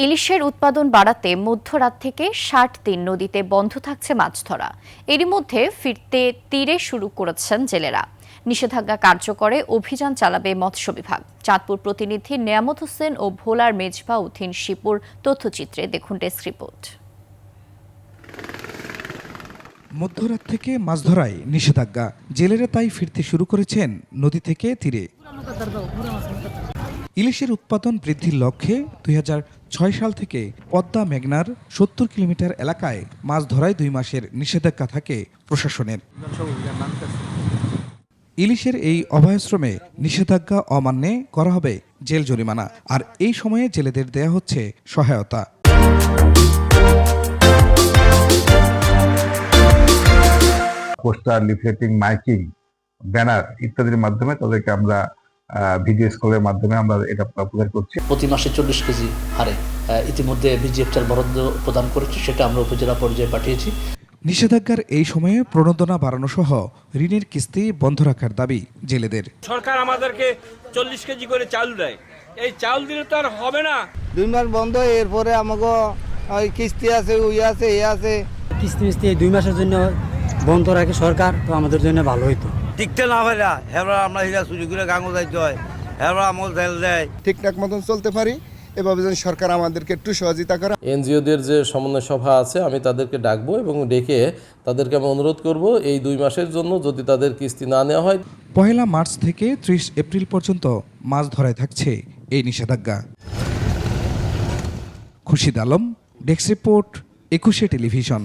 ইলিশের উৎপাদন বাড়াতে মধ্যরাত থেকে ৬০ দিন নদীতে বন্ধ থাকছে মাছ ধরা। এরই মধ্যে ফিরতে তীরে শুরু করেছেন জেলেরা। নিষেধাজ্ঞা কার্যকরে অভিযান চালাবে মৎস্য বিভাগ। চাঁদপুর প্রতিনিধি নেয়ামত হোসেন ও ভোলার মেজবা উদ্দিন শিপুর তথ্যচিত্রে দেখুন ডেস্ক রিপোর্ট। মধ্যরাত থেকে মাছ ধরায় নিষেধাজ্ঞা, জেলেরা তাই ফিরতে শুরু করেছেন নদী থেকে তীরে। ইলিশের উৎপাদন বৃদ্ধির লক্ষ্যে ২০০৬ সাল থেকে পদ্মা মেঘনার ৭০ কিলোমিটার এলাকায় মাছ ধরায় ২ মাসের নিষেধাজ্ঞা থাকে প্রশাসনের। ইলিশের এই অভয়াশ্রমে নিষেধাজ্ঞা অমান্যে করা হবে জেল জরিমানা, আর এই সময়ে জেলেদের দেয়া হচ্ছে সহায়তা। পোস্টার, লিফলেটিং, মাইকিং, ব্যানার ইত্যাদির মাধ্যমে তাদেরকে আমরা ভিডিও স্কলের মাধ্যমে আমরা এটা প্রচার করছি। প্রতি মাসে ৪০ কেজি হারে ইতিমধ্যে বিজিএফটার বরাদ্দ প্রদান করেছে, সেটা আমরা উপজেলা পর্যায়ে পাঠিয়েছি। নিষেধাজ্ঞার এই সময়ে প্রণোদনা বাড়ানো সহ ঋণের কিস্তি বন্ধ রাখার দাবি জেলেদের। সরকার আমাদেরকে 40 কেজি করে চাল দেয়, এই চাল দিলে তো আর হবে না। 2 মাস বন্ধ, এরপরে আমাকে কিস্তি আছে, ওই আছে, এ আছে। কিস্তি 2 মাসের জন্য বন্ধ রাখে সরকার, তো আমাদের জন্য ভালো হইতো। টিকতে না পারে হেরা আমরা হিরা চুরি করে গাঙো যাইতে হয়, হেরা আমল জেল দেয়। ঠিকঠাক মতন চলতে পারি, এভাবে যেন সরকার আমাদেরকে একটু সহযোগিতা করে। এনজিওদের যে সমন্বয় সভা আছে, আমি তাদেরকে ডাকবো এবং ডেকে তাদেরকে আমি অনুরোধ করব এই 2 মাসের জন্য যদি তাদের কিস্তি না নেওয়া হয়। 1 মার্চ থেকে 30 এপ্রিল পর্যন্ত মাছ ধরায় থাকছে এই নিষেধাজ্ঞা। Khurshid Alam, desk report, 21 television.